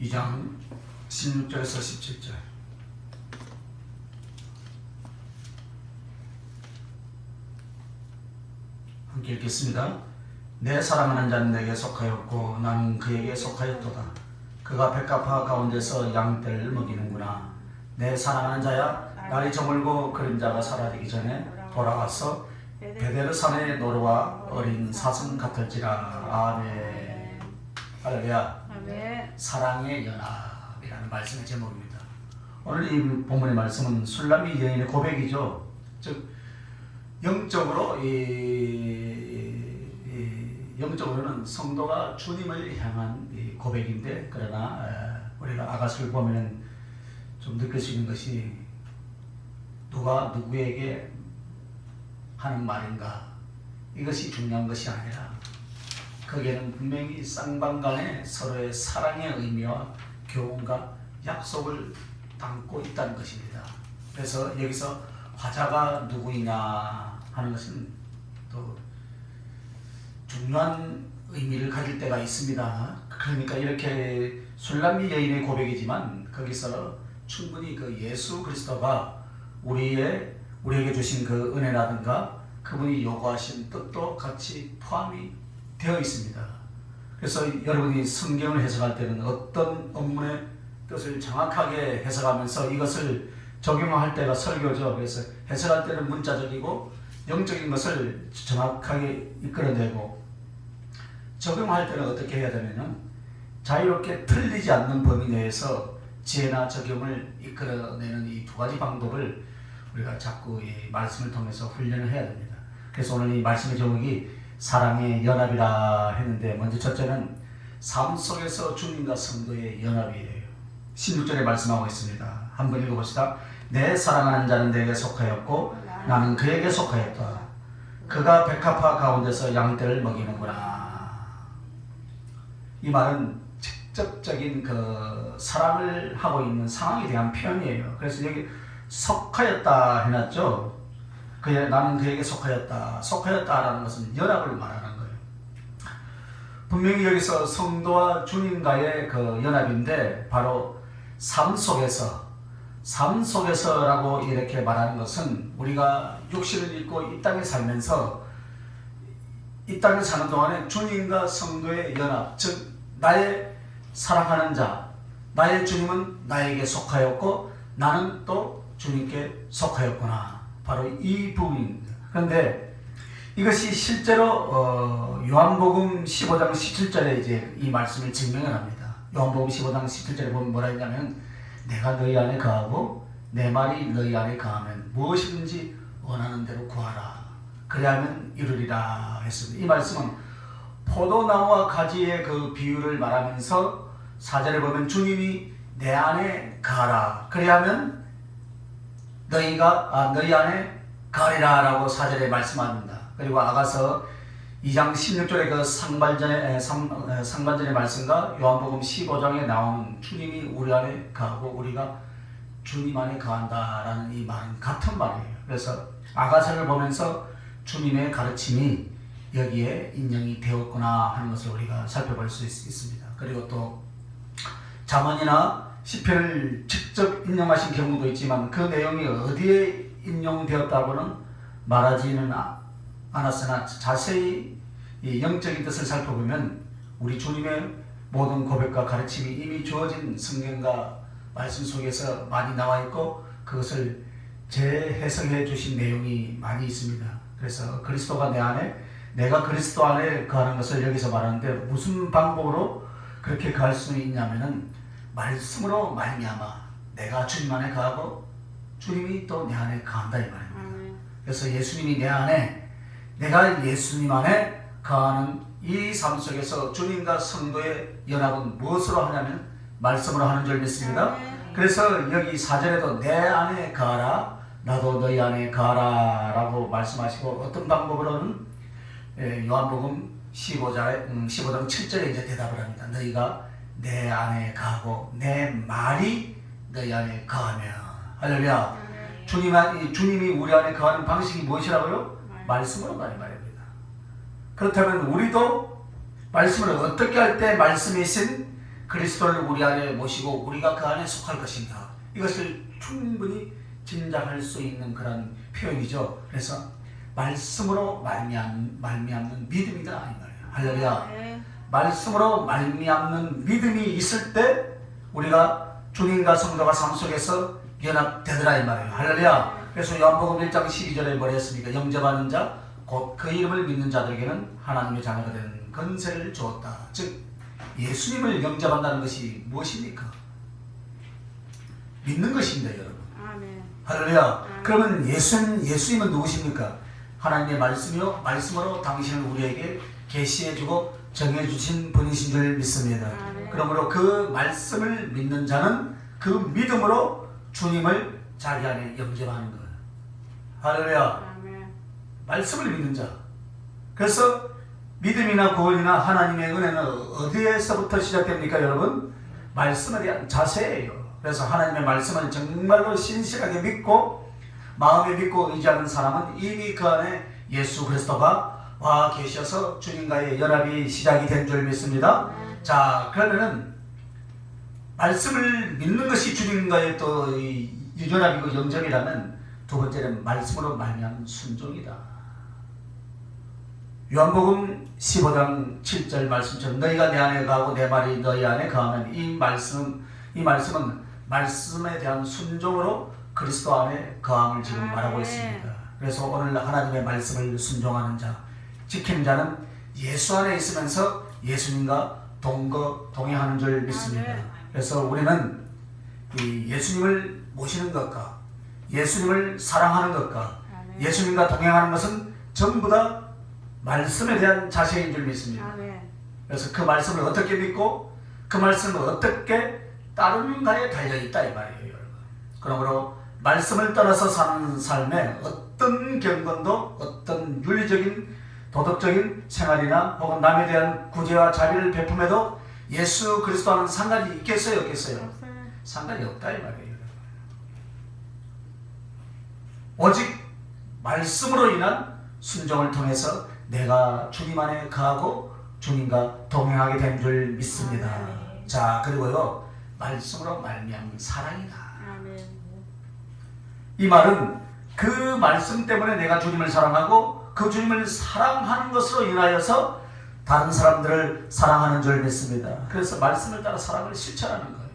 2장 16절에서 17절. 함께 읽겠습니다. 내 사랑하는 자는 내게 속하였고 나는 그에게 속하였도다. 그가 백합화 가운데서 양떼를 먹이는구나. 내 사랑하는 자야, 날이 저물고 그림자가 사라지기 전에 돌아가서 베데르 산의 노루와 어린 사슴 같을지라. 아멘. 할렐루야. 아멘. 사랑의 연합이라는 말씀의 제목입니다. 오늘 이 본문의 말씀은 술람미 여인의 고백이죠. 즉 영적으로는 성도가 주님을 향한 고백인데, 그러나 우리가 아가서를 보면은 좀 느낄 수 있는 것이 누가 누구에게 하는 말인가, 이것이 중요한 것이 아니라 거기에는 분명히 쌍방간에 서로의 사랑의 의미와 교훈과 약속을 담고 있다는 것입니다. 그래서 여기서 화자가 누구이냐 하는 것은 또 중요한 의미를 가질 때가 있습니다. 그러니까 이렇게 술람미 여인의 고백이지만 거기서 충분히 그 예수 그리스도가 우리에게 주신 그 은혜라든가 그분이 요구하신 뜻도 같이 포함이 되어 있습니다. 그래서 여러분이 성경을 해석할 때는 어떤 업문의 뜻을 정확하게 해석하면서 이것을 적용할 때가 설교죠. 그래서 해석할 때는 문자적이고 영적인 것을 정확하게 이끌어내고, 적용할 때는 어떻게 해야 되냐면 자유롭게 틀리지 않는 범위 내에서 지혜나 적용을 이끌어내는 이 두 가지 방법을 우리가 자꾸 이 말씀을 통해서 훈련을 해야 됩니다. 그래서 오늘 이 말씀의 제목이 사랑의 연합이라 했는데, 먼저 첫째는 삶 속에서 주님과 성도의 연합이에요. 16절에 말씀하고 있습니다. 한번 읽어봅시다. 내 사랑하는 자는 내게 속하였고 나는 그에게 속하였다. 그가 백합화 가운데서 양떼를 먹이는구나. 이 말은 직접적인 그 사랑을 하고 있는 상황에 대한 표현이에요. 그래서 여기 속하였다 해놨죠. 나는 그에게 속하였다. 속하였다라는 것은 연합을 말하는 거예요. 분명히 여기서 성도와 주님과의 그 연합인데, 바로 삶 속에서라고 이렇게 말하는 것은 우리가 육신을 입고 이 땅에 살면서 이 땅에 사는 동안에 주님과 성도의 연합, 즉 나의 사랑하는 자, 나의 주님은 나에게 속하였고 나는 또 주님께 속하였구나. 바로 이 부분입니다. 그런데 이것이 실제로 요한복음 15장 17절에 이제 이 말씀을 증명을 합니다. 요한복음 15장 17절에 보면 뭐라 했냐면, 내가 너희 안에 거하고 내 말이 너희 안에 거하면 무엇이든지 원하는 대로 구하라. 그래야면 이루리라 했습니다. 이 말씀은 포도나무와 가지의 그 비유를 말하면서 4절에 보면 주님이 내 안에 거하라. 그래야면 너희 안에 거하리라 라고 4절에 말씀합니다. 그리고 아가서 2장 16절의 그 상반전의 말씀과 요한복음 15장에 나오는 주님이 우리 안에 거하고 우리가 주님 안에 거한다라는 이 말은 같은 말이에요. 그래서 아가서를 보면서 주님의 가르침이 여기에 인정이 되었구나 하는 것을 우리가 살펴볼 수 있습니다. 그리고 또 잠언이나 시편을 직접 인용하신 경우도 있지만 그 내용이 어디에 인용되었다고는 말하지는 않았으나 자세히 이 영적인 뜻을 살펴보면 우리 주님의 모든 고백과 가르침이 이미 주어진 성경과 말씀 속에서 많이 나와 있고, 그것을 재해석해 주신 내용이 많이 있습니다. 그래서 그리스도가 내 안에, 내가 그리스도 안에 거하는 것을 여기서 말하는데, 무슨 방법으로 그렇게 거할 수 있냐면은 말씀으로 말미암아 내가 주님 안에 거하고 주님이 또 내 안에 거한다 이 말입니다. 그래서 예수님이 내 안에, 내가 예수님 안에 거하는 이 삶 속에서 주님과 성도의 연합은 무엇으로 하냐면 말씀으로 하는 줄 믿습니다. 그래서 여기 4절에도 내 안에 거하라, 나도 너희 안에 거하라 라고 말씀하시고, 어떤 방법으로는 요한복음 15장 7절에 이제 대답을 합니다. 너희가 내 안에 거하고 내 말이 너희 안에 거하며. 할렐루야. 주님이 우리 안에 거하는 방식이 무엇이라고요? 말씀으로 말입니다. 그렇다면 우리도 말씀을 어떻게 할 때 말씀이신 그리스도를 우리 안에 모시고 우리가 그 안에 속할 것인가, 이것을 충분히 짐작할 수 있는 그런 표현이죠. 그래서 말씀으로 말미암는 믿음이다 이 말이에요. 할렐루야. 말씀으로 말미암는 믿음이 있을 때 우리가 주님과 성도가 삶 속에서 연합되더라 이 말이에요. 할렐루야. 그래서 요한복음 1장 12절에 뭐라 했습니까? 영접하는 자 곧 그 이름을 믿는 자들에게는 하나님의 자녀가 되는 권세를 주었다. 즉 예수님을 영접한다는 것이 무엇입니까? 믿는 것입니다, 여러분. 아멘. 할렐루야. 아멘. 그러면 예수님은 누구십니까? 하나님의 말씀이요, 말씀으로 당신을 우리에게 계시해주고 정해주신 분이신 줄 믿습니다. 아멘. 그러므로 그 말씀을 믿는 자는 그 믿음으로 주님을 자기 안에 영접하는 거예요. 할렐루야. 아멘. 말씀을 믿는 자. 그래서 믿음이나 구원이나 하나님의 은혜는 어디에서부터 시작됩니까, 여러분? 말씀에 대한 자세예요. 그래서 하나님의 말씀을 정말로 신실하게 믿고 마음에 믿고 의지하는 사람은 이미 그 안에 예수 그리스도가 와 계셔서 주님과의 연합이 시작이 된 줄 믿습니다. 자, 그러면은 말씀을 믿는 것이 주님과의 또 연합이고 영접이라면 두 번째는 말씀으로 말미암은 순종이다. 요한복음 15장 7절 말씀처럼 너희가 내 안에 거하고 내 말이 너희 안에 거하면 이 말씀은 말씀에 대한 순종으로 그리스도 안에 거함을 지금 말하고 있습니다. 그래서 오늘 하나님의 말씀을 순종하는 자, 지키는 자는 예수 안에 있으면서 예수님과 동행하는 줄 믿습니다. 그래서 우리는 이 예수님을 모시는 것과 예수님을 사랑하는 것과 예수님과 동행하는 것은 전부 다 말씀에 대한 자세인 줄 믿습니다. 그래서 그 말씀을 어떻게 믿고 그 말씀을 어떻게 따르는가에 달려있다 이 말이에요, 여러분. 그러므로 말씀을 따라서 사는 삶에 어떤 경건도 어떤 윤리적인 도덕적인 생활이나 혹은 남에 대한 구제와 자비를 베품에도 예수 그리스도와는 상관이 있겠어요, 없겠어요? 상관이 없다 이 말이에요. 오직 말씀으로 인한 순종을 통해서 내가 주님 안에 거하고 주님과 동행하게 된 줄 믿습니다. 자, 그리고요, 말씀으로 말미암은 사랑이다. 이 말은 그 말씀 때문에 내가 주님을 사랑하고 그 주님을 사랑하는 것으로 인하여서 다른 사람들을 사랑하는 줄 믿습니다. 그래서 말씀을 따라 사랑을 실천하는 거예요.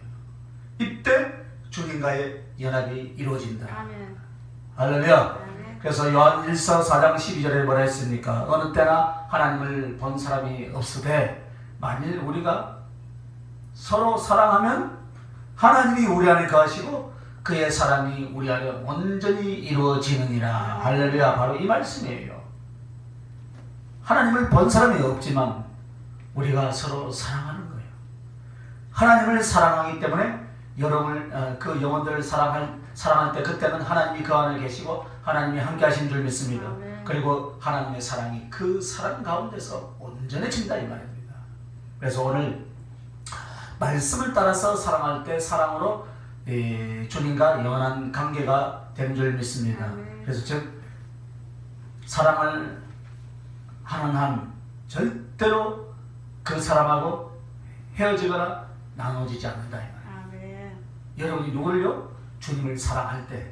이때 주님과의 연합이 이루어진다. 할렐루야. 그래서 요한일서 4장 12절에 뭐라 했습니까? 어느 때나 하나님을 본 사람이 없으되 만일 우리가 서로 사랑하면 하나님이 우리 안에 거하시고 그의 사랑이 우리 안에 온전히 이루어지느니라. 할렐루야. 바로 이 말씀이에요. 하나님을 본 사람이 없지만 우리가 서로 사랑하는 거예요. 하나님을 사랑하기 때문에 그 영혼들을 사랑할 때 그때는 하나님이 그 안에 계시고 하나님이 함께 하신 줄 믿습니다. 그리고 하나님의 사랑이 그 사랑 가운데서 온전해진다 이 말입니다. 그래서 오늘 말씀을 따라서 사랑할 때 사랑으로 주님과 영원한 관계가 되는 줄 믿습니다. 그래서 즉 사랑을 하는 한 절대로 그 사람하고 헤어지거나 나눠지지 않는다 이 말이에요. 여러분이 누구를요? 주님을 사랑할 때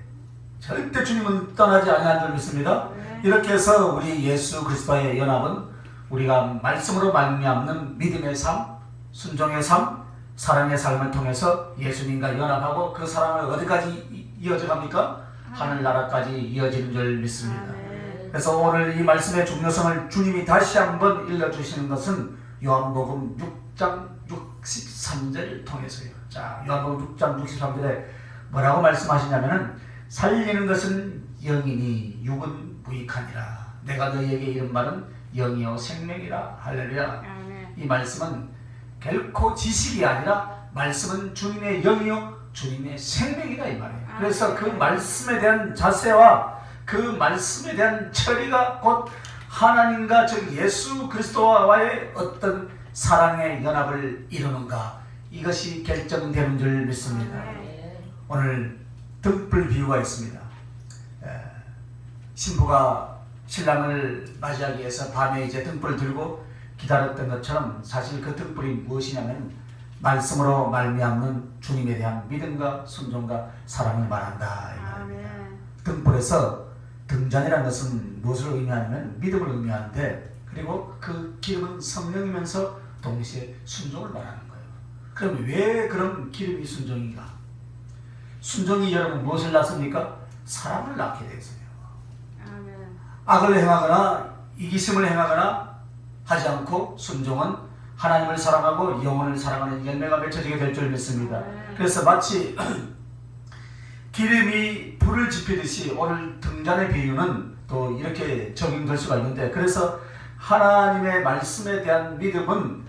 절대 주님은 떠나지 아니한 줄 믿습니다. 이렇게 해서 우리 예수 그리스도의 연합은 우리가 말씀으로 말미암는 믿음의 삶, 순종의 삶, 사랑의 삶을 통해서 예수님과 연합하고 그 사랑을 어디까지 이어져 갑니까? 하늘나라까지 이어지는 줄 믿습니다. 그래서 오늘 이 말씀의 중요성을 주님이 다시 한번 일러주시는 것은 요한복음 6장 63절을 통해서요. 자, 요한복음 6장 63절에 뭐라고 말씀하시냐면은 살리는 것은 영이니 육은 무익하니라. 내가 너희에게 이른 말은 영이요 생명이라. 할렐루야. 이 말씀은 결코 지식이 아니라 말씀은 주님의 영이요 주님의 생명이다 이 말이에요. 그래서 그 말씀에 대한 자세와 그 말씀에 대한 처리가 곧 하나님과 즉 예수 그리스도와의 어떤 사랑의 연합을 이루는가, 이것이 결정되는 줄 믿습니다. 오늘 등불 비유가 있습니다. 신부가 신랑을 맞이하기 위해서 밤에 이제 등불을 들고 기다렸던 것처럼 사실 그 등불이 무엇이냐면 말씀으로 말미암는 주님에 대한 믿음과 순종과 사랑을 말한다 이 말입니다. 등불에서 등잔이라는 것은 무엇을 의미하냐면 믿음을 의미하는데, 그리고 그 기름은 성령이면서 동시에 순종을 말하는 거예요. 그럼 왜 그런 기름이 순종인가? 순종이 여러분 무엇을 낳습니까? 사랑을 낳게 되어서요. 악을 행하거나 이기심을 행하거나 하지 않고 순종은 하나님을 사랑하고 영혼을 사랑하는 열매가 맺혀지게 될 줄 믿습니다. 그래서 마치 기름이 불을 지피듯이 오늘 등잔의 비유는 또 이렇게 적용될 수가 있는데, 그래서 하나님의 말씀에 대한 믿음은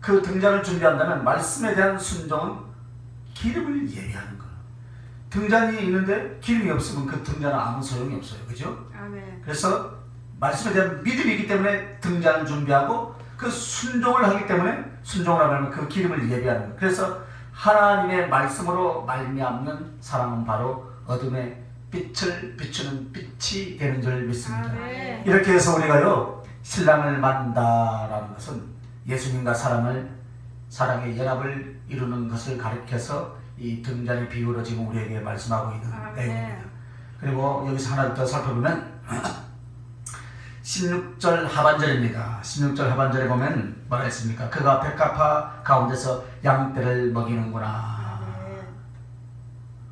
그 등잔을 준비한다면 말씀에 대한 순종은 기름을 예비하는 거예요. 등잔이 있는데 기름이 없으면 그 등잔은 아무 소용이 없어요. 그죠? 그래서 말씀에 대한 믿음이 있기 때문에 등잔을 준비하고, 그 순종을 하기 때문에 순종을 하면 그 기름을 예비하는 거예요. 그래서 하나님의 말씀으로 말미암는 사랑은 바로 어둠의 빛을 비추는 빛이 되는 줄 믿습니다. 이렇게 해서 우리가요, 신랑을 만나라는 것은 예수님과 사랑의 연합을 이루는 것을 가리켜서 이 등잔의 비유로 지금 우리에게 말씀하고 있는 내용입니다. 그리고 여기서 하나 더 살펴보면 16절 하반절입니다. 16절 하반절에 보면 뭐라 했습니까? 그가 백합화 가운데서 양떼를 먹이는구나.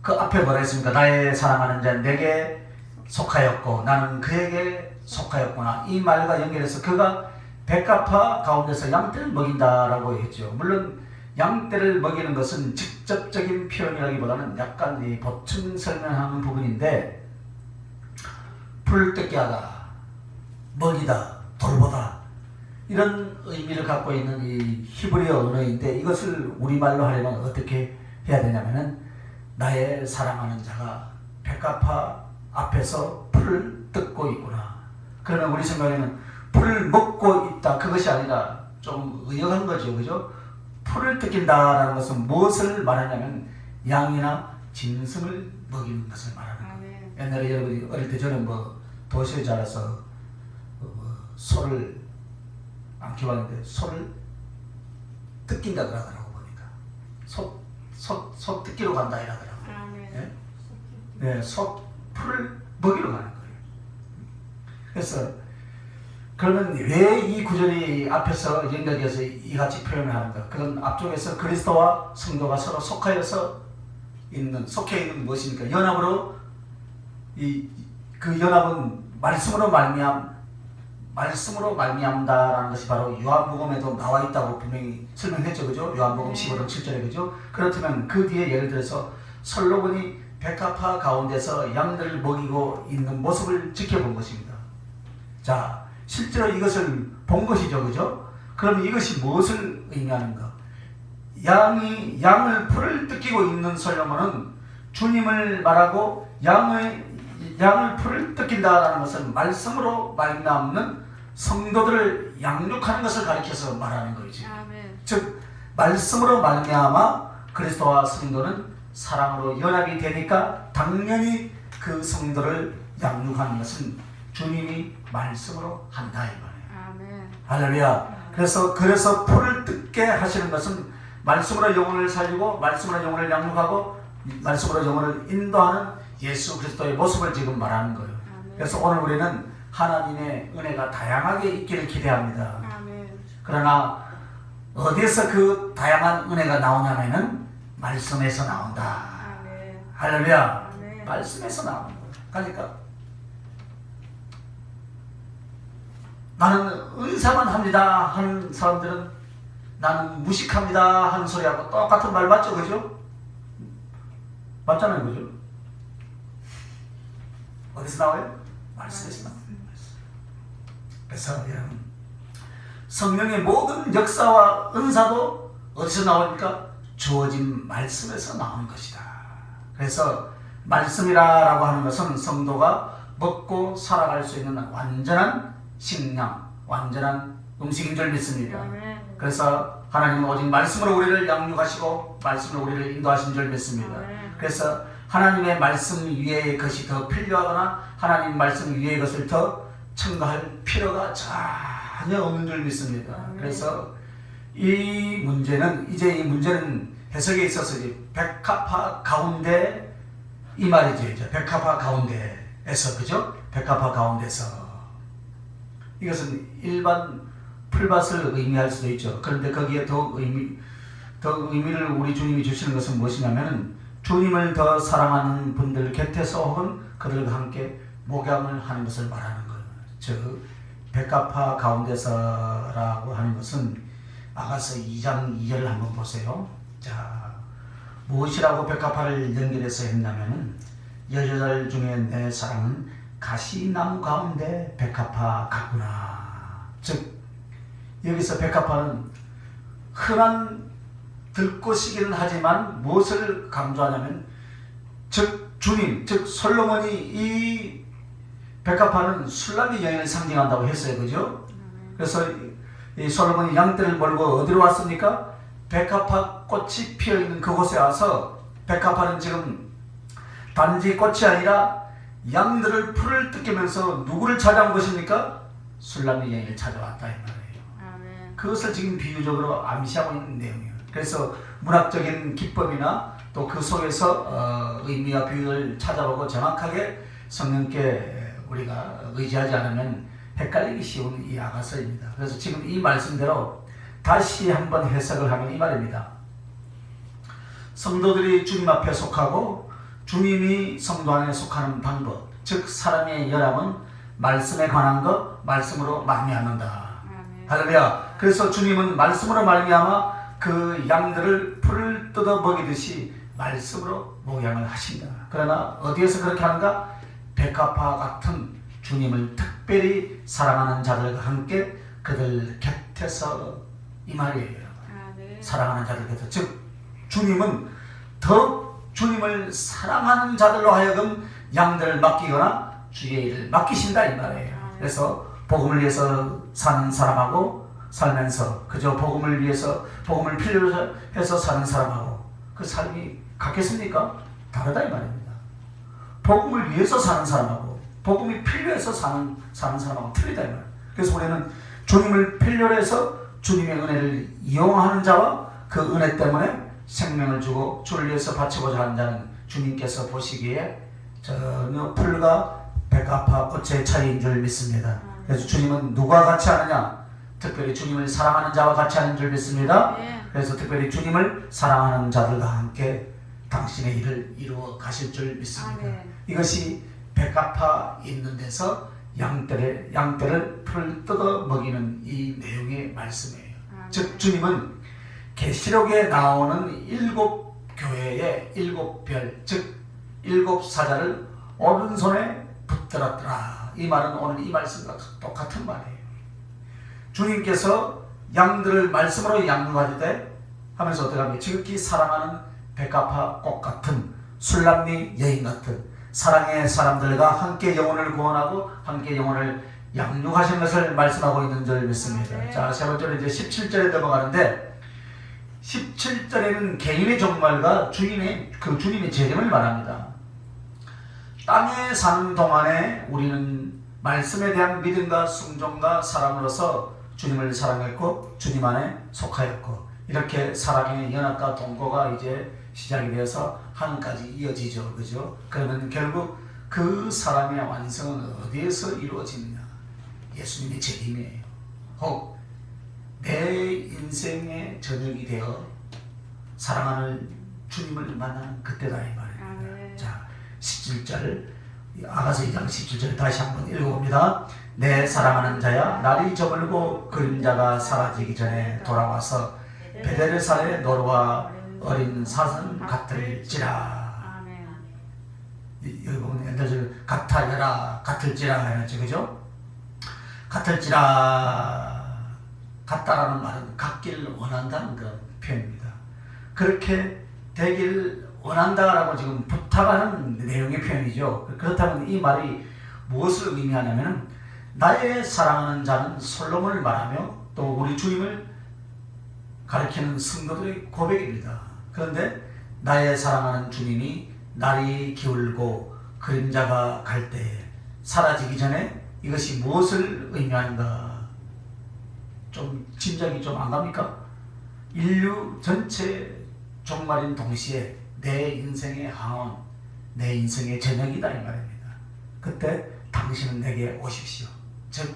그 앞에 뭐라 했습니까? 나의 사랑하는 자 내게 속하였고 나는 그에게 속하였구나. 이 말과 연결해서 그가 백합화 가운데서 양떼를 먹인다라고 했죠. 물론 양떼를 먹이는 것은 직접적인 표현이라기보다는 약간 이 보충 설명하는 부분인데, 풀을 뜯게 하다, 먹이다, 돌보다, 이런 의미를 갖고 있는 이 히브리어 언어인데, 이것을 우리말로 하려면 어떻게 해야 되냐면은 나의 사랑하는 자가 백합화 앞에서 풀을 뜯고 있구나. 그러나 우리 생각에는 풀을 먹고 있다, 그것이 아니라 좀 의역한 거죠. 그죠? 풀을 뜯긴다라는 것은 무엇을 말하냐면 양이나 짐승을 먹이는 것을 말하는 거예요. 옛날에 여러분이 어릴 때 저는 도시에 자라서 소를 안 키웠는데 소를 뜯긴다 그러더라고. 보니까 소 뜯기로 간다 이러더라고. 네, 소 풀을 먹이러 가는 거예요. 그래서 그러면 왜 이 구절이 앞에서 연결해서 이같이 표현을 하는가? 그건 앞쪽에서 그리스도와 성도가 서로 속해 있는 무엇입니까? 연합으로 그 연합은 말씀으로 말미암다라는 것이 바로 요한복음에도 나와 있다고 분명히 설명했죠. 그죠? 요한복음 15장 7절에 그죠? 그렇다면 그 뒤에 예를 들어서 솔로몬이 백합화 가운데서 양들을 먹이고 있는 모습을 지켜본 것입니다. 자, 실제로 이것을 본 것이죠. 그죠? 그럼 이것이 무엇을 의미하는가? 양을 풀을 뜯기고 있는 솔로몬은 주님을 말하고 양을 풀을 뜯긴다라는 것은 말씀으로 말미암는 성도들을 양육하는 것을 가리켜서 말하는 거죠. 즉 말씀으로 말미암아 그리스도와 성도는 사랑으로 연합이 되니까 당연히 그 성도를 양육하는 것은 주님이 말씀으로 한다 이 말이에요. 할렐루야. 그래서 풀을 뜯게 하시는 것은 말씀으로 영혼을 살리고 말씀으로 영혼을 양육하고 말씀으로 영혼을 인도하는 예수 그리스도의 모습을 지금 말하는 거예요. 그래서 오늘 우리는 하나님의 은혜가 다양하게 있기를 기대합니다. 그러나 어디에서 그 다양한 은혜가 나오냐면은 말씀에서 나온다. 할렐루야. 말씀에서 나오는 거예요. 그러니까 나는 은사만 합니다 하는 사람들은 나는 무식합니다 하는 소리하고 똑같은 말 맞죠? 그죠? 맞잖아요. 그죠? 어디서 나와요? 말씀에서 나와요. 그래서 여러분 성령의 모든 역사와 은사도 어디서 나옵니까? 주어진 말씀에서 나오는 것이다. 그래서 말씀이라고 하는 것은 성도가 먹고 살아갈 수 있는 완전한 식량, 완전한 음식인 줄 믿습니다. 그래서 하나님은 오직 말씀으로 우리를 양육하시고 말씀으로 우리를 인도하신 줄 믿습니다. 그래서 하나님의 말씀 위에 것이 더 필요하거나 하나님 말씀 위에 것을 더 첨가할 필요가 전혀 없는 줄 믿습니다. 그래서 이 문제는 해석에 있어서 이제 백합화 가운데 이 말이죠. 이제 백합화 가운데에서, 그죠? 백합화 가운데서. 이것은 일반 풀밭을 의미할 수도 있죠. 그런데 거기에 더 의미를 우리 주님이 주시는 것은 무엇이냐면은, 주님을 더 사랑하는 분들 곁에서 혹은 그들과 함께 목양을 하는 것을 말하는 거예요. 즉 백합화 가운데서라고 하는 것은 아가서 2장 2절을 한번 보세요. 자, 무엇이라고 백합화를 연결해서 했냐면은, 여자들 중에 내 사랑은 가시나무 가운데 백합화 같구나. 즉 여기서 백합화는 흔한 들꽃이기는 하지만 무엇을 강조하냐면, 즉 주님, 즉 솔로몬이 이 백합화는 술람의 여인을 상징한다고 했어요. 그죠? 그래서 이 솔로몬이 양떼를 몰고 어디로 왔습니까? 백합화 꽃이 피어있는 그곳에 와서, 백합화는 지금 단지 꽃이 아니라 양들을 풀을 뜯기면서 누구를 찾아온 것입니까? 술람의 여인을 찾아왔다 이 말이에요. 그것을 지금 비유적으로 암시하고 있는 내용이에요. 그래서 문학적인 기법이나 또 그 속에서 의미와 비유를 찾아보고 정확하게 성령께 우리가 의지하지 않으면 헷갈리기 쉬운 이 아가서입니다. 그래서 지금 이 말씀대로 다시 한번 해석을 하면 이 말입니다. 성도들이 주님 앞에 속하고 주님이 성도 안에 속하는 방법, 즉 사랑의 열함은 말씀에 관한 것, 말씀으로 말미암는다. 할렐루야. 그래서 주님은 말씀으로 말미암아 그 양들을 풀을 뜯어 먹이듯이 말씀으로 목양을 하신다. 그러나 어디에서 그렇게 하는가? 백합화 같은 주님을 특별히 사랑하는 자들과 함께 그들 곁에서, 이 말이에요. 사랑하는 자들 곁에. 즉 주님은 더욱 주님을 사랑하는 자들로 하여금 양들을 맡기거나 주의 일을 맡기신다 이 말이에요. 그래서 복음을 위해서 사는 사람하고 살면서 그저 복음을 위해서, 복음을 필요로 해서 사는 사람하고 그 삶이 같겠습니까? 다르다 이 말입니다. 복음을 위해서 사는 사람하고 복음이 필요해서 사는 사람하고 틀리다 이 말이에요. 그래서 우리는 주님을 필요로 해서 주님의 은혜를 이용하는 자와 그 은혜 때문에 생명을 주고 주를 위해서 바치고자 하는 자는 주님께서 보시기에 전혀 풀과 백합화 꽃의 차이인 줄 믿습니다. 그래서 주님은 누구와 같이 하느냐? 특별히 주님을 사랑하는 자와 같이 하는 줄 믿습니다. 그래서 특별히 주님을 사랑하는 자들과 함께 당신의 일을 이루어 가실 줄 믿습니다. 이것이 백합화 있는 데서 양떼를 풀을 뜯어 먹이는 이 내용의 말씀이에요. 즉 주님은 계시록에 나오는 7 교회의 7별, 즉 7 사자를 오른손에 붙들었더라. 이 말은 오늘 이 말씀과 똑같은 말이에요. 주님께서 양들을 말씀으로 양육하시되 하면서 어떻게 하면 지극히 사랑하는 백합화 꽃 같은 술람미 여인 같은 사랑의 사람들과 함께 영혼을 구원하고 함께 영혼을 양육하신 것을 말씀하고 있는 줄 믿습니다. 자, 세 번째로 이제 17절에 넘어가는데, 17절에는 개인의 종말과 주님의 재림을 말합니다. 땅에 사는 동안에 우리는 말씀에 대한 믿음과 순종과 사랑으로서 주님을 사랑했고 주님 안에 속하였고, 이렇게 사랑의 연합과 동거가 이제 시작이 되어서 하늘까지 이어지죠. 그죠? 그러면 결국 그 사랑의 완성은 어디에서 이루어지느냐? 예수님의 재림이에요. 혹 내 인생의 저녁이 되어 사랑하는 주님을 만나는 그때다 이 말입니다. 자, 17절 아가서 2장 17절 다시 한번 읽어봅니다. 내 사랑하는 자야, 날이 저물고 그림자가 사라지기 전에 돌아와서 베델사의 노루와 어린 사슴 같을지라. 여기 보면 옛날 같아여라, 같을지라 해야지, 그죠? 같을지라. 같다라는 말은 같길 원한다는 그런 표현입니다. 그렇게 되길 원한다라고 지금 부탁하는 내용의 표현이죠. 그렇다면 이 말이 무엇을 의미하냐면, 나의 사랑하는 자는 솔로몬을 말하며 또 우리 주님을 가리키는 성도들의 고백입니다. 그런데 나의 사랑하는 주님이 날이 기울고 그림자가 갈 때 사라지기 전에 이것이 무엇을 의미하는가? 좀 짐작이 좀 안 갑니까? 인류 전체 종말인 동시에 내 인생의 항원, 내 인생의 저녁이다 이 말입니다. 그때 당신은 내게 오십시오. 즉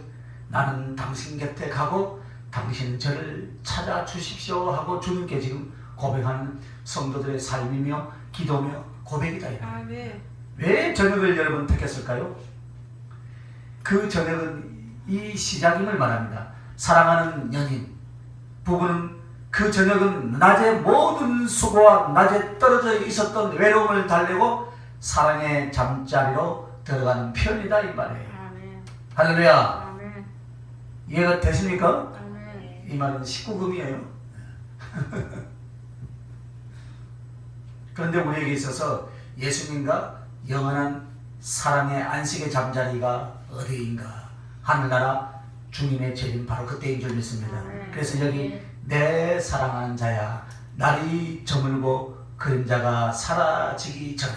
나는 당신 곁에 가고 당신은 저를 찾아주십시오 하고 주님께 지금 고백하는 성도들의 삶이며 기도며 고백이다 이 말입니다. 왜 저녁을 여러분 택했을까요? 그 저녁은 이 시작임을 말합니다. 사랑하는 연인, 부부는 그 저녁은 낮에 모든 수고와 낮에 떨어져 있었던 외로움을 달래고 사랑의 잠자리로 들어가는 표현이다 이 말이에요. 아멘. 할렐루야. 아멘. 이해가 되십니까? 아멘. 이 말은 19금이에요. 그런데 우리에게 있어서 예수님과 영원한 사랑의 안식의 잠자리가 어디인가? 하늘나라 주님의 재림 바로 그때인 줄 믿습니다. 그래서 여기 내 사랑하는 자야 날이 저물고 그림자가 사라지기 전에,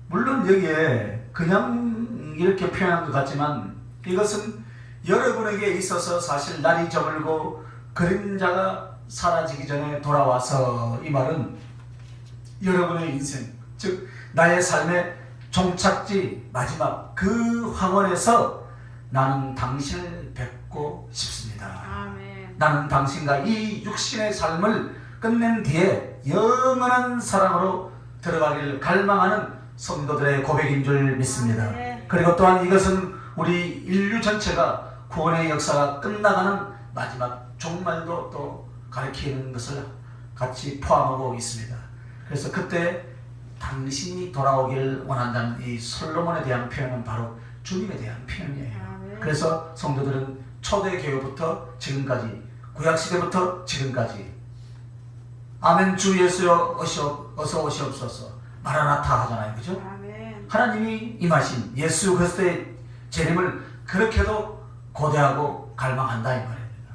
물론 여기에 그냥 이렇게 표현한 것 같지만 이것은 여러분에게 있어서 사실 날이 저물고 그림자가 사라지기 전에 돌아와서, 이 말은 여러분의 인생, 즉 나의 삶의 종착지 마지막 그 황혼에서 나는 당신을 뵙고 싶습니다. 아멘. 나는 당신과 이 육신의 삶을 끝낸 뒤에 영원한 사랑으로 들어가기를 갈망하는 성도들의 고백인 줄 믿습니다. 아멘. 그리고 또한 이것은 우리 인류 전체가 구원의 역사가 끝나가는 마지막 종말도 또 가리키는 것을 같이 포함하고 있습니다. 그래서 그때 당신이 돌아오기를 원한다는 이 솔로몬에 대한 표현은 바로 주님에 대한 표현이에요. 아멘. 그래서 성도들은 초대교회부터 지금까지, 구약시대부터 지금까지 아멘 주 예수여 어서 오시옵소서 마라나타 하잖아요. 그죠? 아멘. 하나님이 임하신 예수 그리스도의 재림을 그렇게도 고대하고 갈망한다 이 말입니다.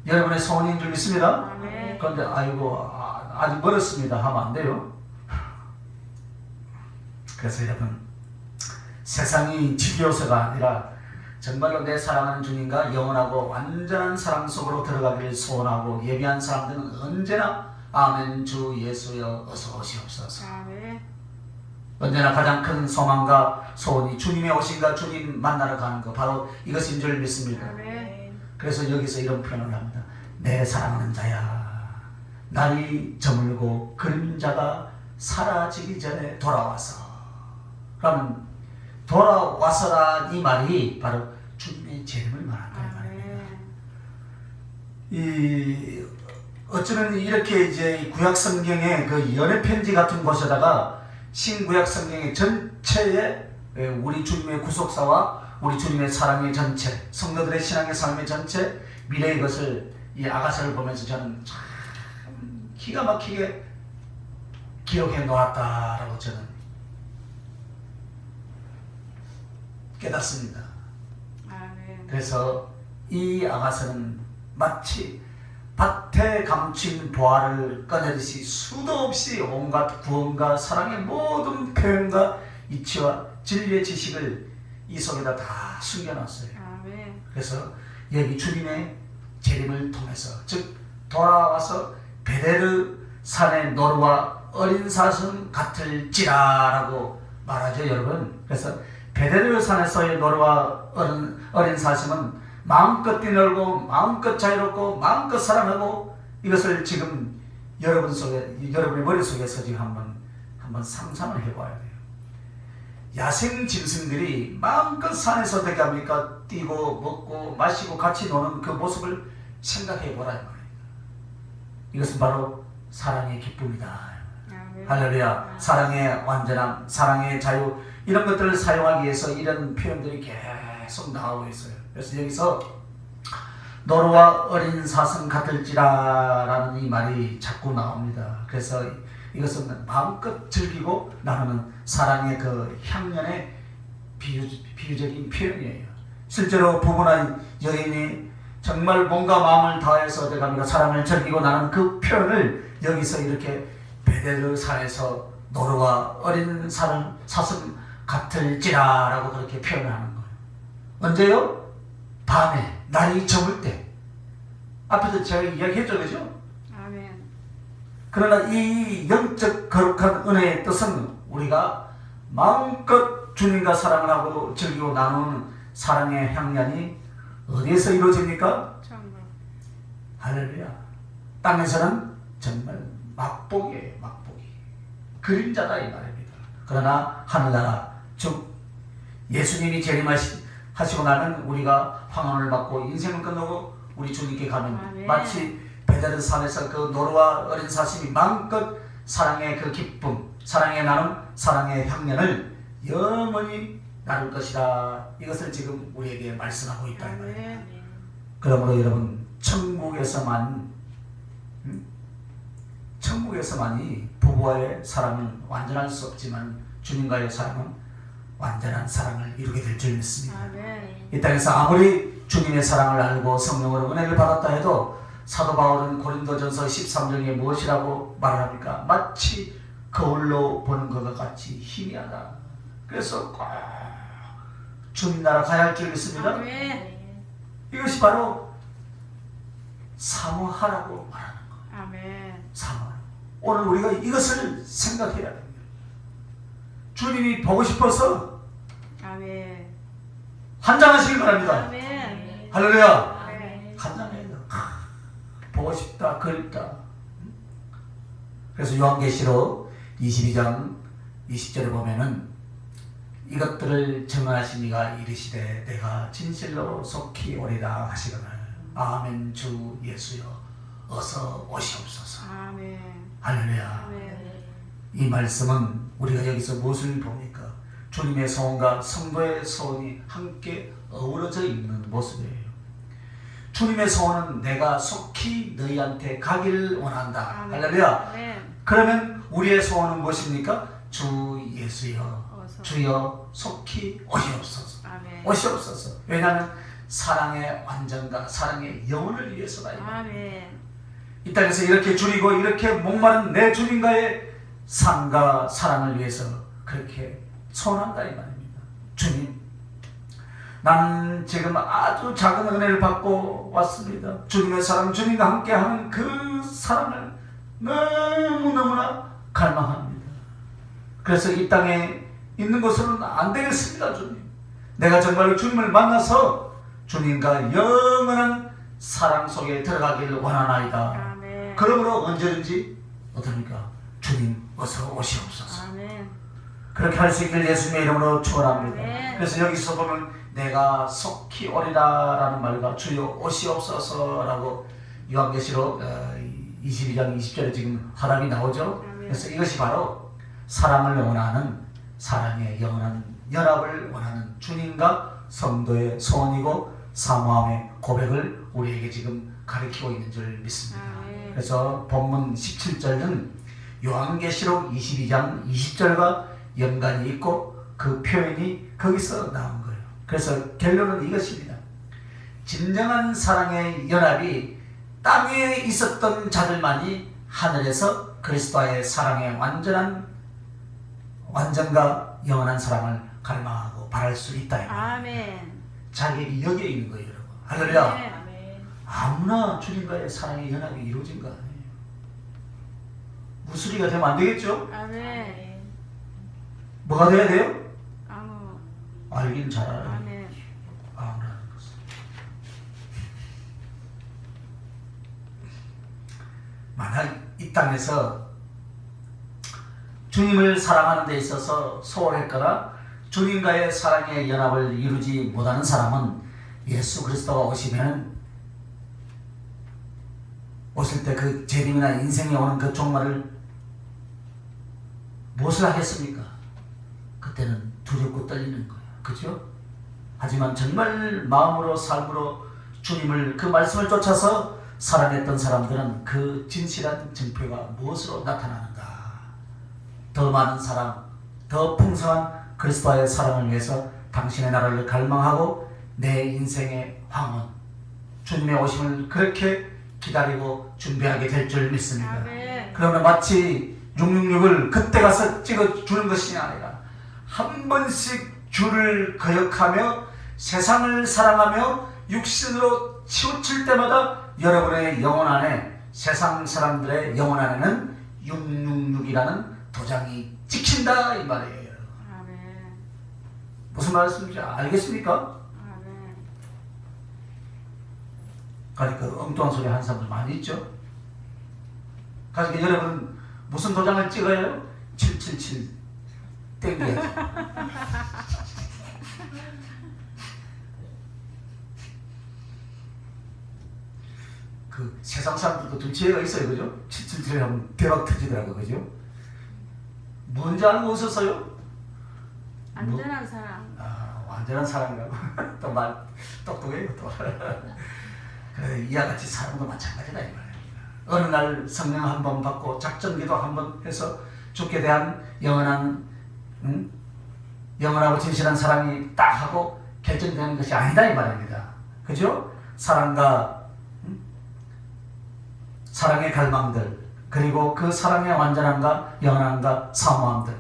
여러분의 소원인 줄 믿습니다. 아멘. 그런데 아이고 아직 멀었습니다 하면 안 돼요. 그래서 여러분, 세상이 지겨워서가 아니라 정말로 내 사랑하는 주님과 영원하고 완전한 사랑 속으로 들어가기를 소원하고 예비한 사람들은 언제나 아멘 주 예수여 어서 오시옵소서. 아멘. 언제나 가장 큰 소망과 소원이 주님의 오신과 주님 만나러 가는 것, 바로 이것인 줄 믿습니다. 아멘. 그래서 여기서 이런 표현을 합니다. 내 사랑하는 자야 날이 저물고 그림자가 사라지기 전에 돌아와서. 그러면 돌아와서란 이 말이 바로 주님의 재림을 말한다 이 말입니다. 이 어쩌면 이렇게 이제 구약 성경의 그 연애 편지 같은 곳에다가 신구약 성경의 전체에 우리 주님의 구속사와 우리 주님의 사랑의 전체, 성도들의 신앙의 삶의 전체, 미래의 것을 이 아가서를 보면서 저는 참 기가 막히게 기록해 놓았다라고 저는 깨닫습니다. 아멘. 그래서 이 아가서는 마치 밭에 감춘 보화를 꺼내듯이 수도 없이 온갖 구원과 사랑의 모든 표현과 이치와 진리의 지식을 이 속에다 다 숨겨놨어요. 아멘. 그래서 여기 주님의 재림을 통해서, 즉 돌아와서 베데르 산의 노루와 어린 사슴 같을지라라고 말하죠, 여러분. 그래서 베데르 산에서의 노루와 어린 사슴은 마음껏 뛰놀고 마음껏 자유롭고 마음껏 사랑하고, 이것을 지금 여러분의 머릿속에서 지금 한번 상상을 해봐야 돼요. 야생 짐승들이 마음껏 산에서 어떻게 합니까? 뛰고 먹고 마시고 같이 노는 그 모습을 생각해 보라 이 말입니다. 이것은 바로 사랑의 기쁨이다. 아멘. 할렐루야. 사랑의 완전함, 사랑의 자유, 이런 것들을 사용하기 위해서 이런 표현들이 계속 나오고 있어요. 그래서 여기서 노루와 어린 사슴 같을지라라는 이 말이 자꾸 나옵니다. 그래서 이것은 마음껏 즐기고 나누는 사랑의 그 향연의 비유적인 표현이에요. 실제로 부부나 여인이 정말 몸과 마음을 다해서 어떻게 사랑을 즐기고 나누는 그 표현을 여기서 이렇게 베데르 산에서 노루와 어린 사슴 같을지라라고 그렇게 표현을 하는 거예요. 언제요? 밤에 날이 저물 때, 앞에서 제가 이야기했죠, 그죠? 아멘. 그러나 이 영적 거룩한 은혜의 뜻은 우리가 마음껏 주님과 사랑을 하고 즐기고 나누는 사랑의 향연이 어디에서 이루어집니까? 천국. 할렐루야. 땅에서는 정말 막복이에요, 막복이. 그림자다 이 말입니다. 그러나 하늘나라, 즉 예수님이 재림하시고 나면 우리가 황혼을 받고 인생을 끝내고 우리 주님께 가면 아멘. 마치 베드로 산에서 그 노루와 어린 사슴이 마음껏 사랑의 그 기쁨, 사랑의 나눔, 사랑의 향연을 영원히 나눌 것이다. 이것을 지금 우리에게 말씀하고 있다 이 말입니다. 아멘. 그러므로 여러분 천국에서만이 부부와의 사랑은 완전할 수 없지만 주님과의 사랑은 완전한 사랑을 이루게 될 줄 믿습니다. 아멘. 이 땅에서 아무리 주님의 사랑을 알고 성령으로 은혜를 받았다 해도 사도 바울은 고린도전서 13장에 무엇이라고 말을 합니까? 마치 거울로 보는 것과 같이 희미하다. 그래서 꼭 주님 나라 가야 할 줄 믿습니다. 아멘. 이것이 바로 사모하라고 말하는 거예요. 아멘. 사모하라. 오늘 우리가 이것을 생각해야 됩니다. 주님이 보고 싶어서 아멘. 환장하시길 바랍니다. 아멘. 할렐루야. 아멘. 환장해요. 보고 싶다, 그립다. 그래서 요한계시록 22장 20절에 보면은 이것들을 증언하신 이가 이르시되 내가 진실로 속히 오리라 하시거늘 아멘. 주 예수여 어서 오시옵소서. 아멘. 할렐루야. 아멘. 이 말씀은 우리가 여기서 무엇을 봅니까? 주님의 소원과 성도의 소원이 함께 어우러져 있는 모습이에요. 주님의 소원은 내가 속히 너희한테 가기를 원한다. 아멘. 할렐루야. 아멘. 그러면 우리의 소원은 무엇입니까? 주 예수여 어서. 주여 속히 오시옵소서. 아멘. 오시옵소서. 왜냐하면 사랑의 완전과 사랑의 영혼을 위해서다. 아멘. 이 땅에서 이렇게 줄이고 이렇게 목마른 내 주님과의 삶과 사랑을 위해서 그렇게 소원한다 이 말입니다. 주님, 나는 지금 아주 작은 은혜를 받고 왔습니다. 주님의 사랑, 주님과 함께하는 그 사랑을 너무너무나 갈망합니다. 그래서 이 땅에 있는 것으로는 안 되겠습니다. 주님, 내가 정말로 주님을 만나서 주님과 영원한 사랑 속에 들어가기를 원하나이다. 아멘. 그러므로 언제든지 어떻습니까? 주님 어서 오시옵소서. 아멘. 그렇게 할 수 있길 예수님의 이름으로 축원합니다. 아멘. 그래서 여기서 보면 내가 속히 오리라 라는 말과 주여 오시옵소서라고 요한계시록 22장 20절에 지금 화답이 나오죠. 아멘. 그래서 이것이 바로 사랑을 원하는 사랑의 영원한 연합을 원하는 주님과 성도의 소원이고 사모함의 고백을 우리에게 지금 가르치고 있는 줄 믿습니다. 아멘. 그래서 본문 17절은 요한계시록 22장 20절과 연관이 있고 그 표현이 거기서 나온 거예요. 그래서 결론은 이것입니다. 진정한 사랑의 연합이 땅에 있었던 자들만이 하늘에서 그리스도와의 사랑의 완전과 영원한 사랑을 갈망하고 바랄 수 있다. 아멘. 자격이 여기에 있는 거예요, 여러분. 할렐루야. 아멘. 아무나 주님과의 사랑의 연합이 이루어진 거 아니에요. 무수리가 되면 안 되겠죠? 아멘. 뭐가 돼야 돼요? 아무. 알긴 잘 알아요. 아멘. 아무라는 것은. 만약 이 땅에서 주님을 사랑하는 데 있어서 소홀했거나 주님과의 사랑의 연합을 이루지 못하는 사람은 예수 그리스도가 오실 때 그 재림이나 인생에 오는 그 종말을 무엇을 하겠습니까? 그때는 두렵고 떨리는 거예요. 그죠? 하지만 정말 마음으로 삶으로 주님을 그 말씀을 쫓아서 살아냈던 사람들은 그 진실한 증표가 무엇으로 나타나는가? 더 많은 사랑, 더 풍성한 그리스도와의 사랑을 위해서 당신의 나라를 갈망하고 내 인생의 황혼, 주님의 오심을 그렇게 기다리고 준비하게 될 줄 믿습니다. 아멘. 그러면 마치 666을 그때 가서 찍어주는 것이 아니라 한 번씩 주를 거역하며 세상을 사랑하며 육신으로 치우칠 때마다 여러분의 영혼 안에, 세상 사람들의 영혼 안에는 666이라는 도장이 찍힌다 이 말이에요. 아멘. 무슨 말씀인지 알겠습니까? 아멘. 그러니까 엉뚱한 소리 하는 사람들 많이 있죠. 그러니까 여러분 무슨 도장을 찍어요? 777 땡겨야지. 그 세상 사람들도 좀 지혜가 있어요, 그죠? 777 하면 대박 터지더라고, 그죠? 뭔지 알고 웃었어요? 안전한 사람. 아, 완전한 사람이라고. 또 말 똑똑해요, 또. 그래, 이와 같이 사람도 마찬가지다 이 말입니다. 어느 날 성령 한 번 받고 작전기도 한 번 해서 주께 대한 영원하고 진실한 사랑이 딱 하고 결정되는 것이 아니다 이 말입니다. 그죠? 사랑의 갈망들, 그리고 그 사랑의 완전함과 영원함과 사모함들,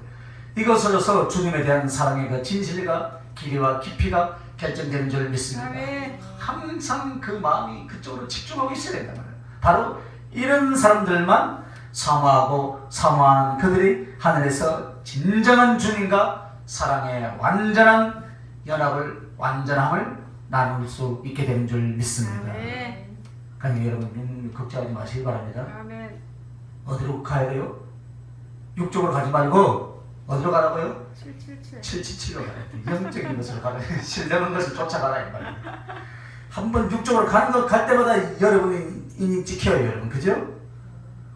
이것으로서 주님에 대한 사랑의 그 진실과 길이와 깊이가 결정되는 줄 믿습니다. 아멘. 항상 그 마음이 그쪽으로 집중하고 있어야 된단 말이에요. 바로 이런 사람들만 사모하고 사모하는 그들이 하늘에서 진정한 주님과 사랑의 완전한 연합을, 완전함을 나눌 수 있게 되는 줄 믿습니다. 아멘. 그러니까 여러분 걱정하지 마시기 바랍니다. 아멘. 어디로 가야 돼요? 육쪽으로 가지 말고 어디로 가라고요? 777. 777로 가야 돼. 영적인 것으로 가라. 신령한 것을 쫓아가라 이 말이에요. 한번 육쪽으로 가는 것 갈 때마다 여러분이 인이 찍혀요, 여러분. 그죠?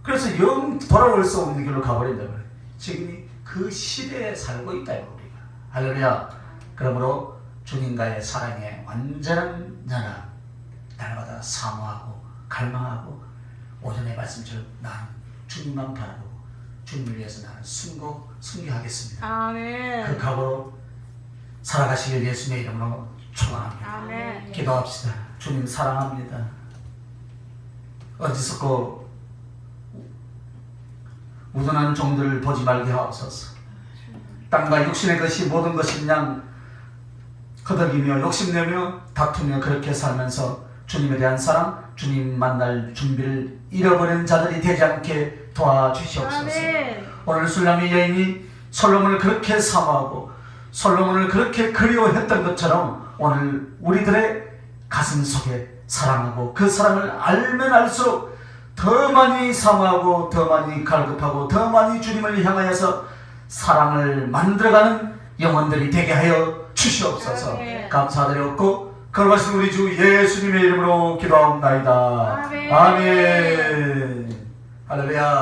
그래서 영 돌아올 수 없는 길로 가버린다 말이에요. 지금이 그 시대에 살고 있다 우리가. 할렐루야. 그러므로 주님과의 사랑에 완전한 연합, 날마다 사모하고 갈망하고 오전의 말씀처럼 나는 주님만 바라보고 주님을 위해서 나는 승리하겠습니다. 아멘. 그 각오로 살아가시길 예수님의 이름으로 축원합니다. 아멘. 기도합시다. 주님 사랑합니다. 어디서고 우둔한 종들을 보지 말게 하옵소서. 땅과 육신의 것이 모든 것이 그냥 허덕이며 욕심내며 다투며 그렇게 살면서 주님에 대한 사랑, 주님 만날 준비를 잃어버린 자들이 되지 않게 도와주시옵소서. 아멘. 오늘 술람의 여인이 솔로몬을 그렇게 사모하고 솔로몬을 그렇게 그리워했던 것처럼 오늘 우리들의 가슴 속에 사랑하고 그 사랑을 알면 알수록 더 많이 사모하고 더 많이 갈급하고 더 많이 주님을 향하여서 사랑을 만들어가는 영혼들이 되게 하여 주시옵소서. 아멘. 감사드렸고 걸어가신 우리 주 예수님의 이름으로 기도하옵나이다. 아멘. 아멘. 할렐루야.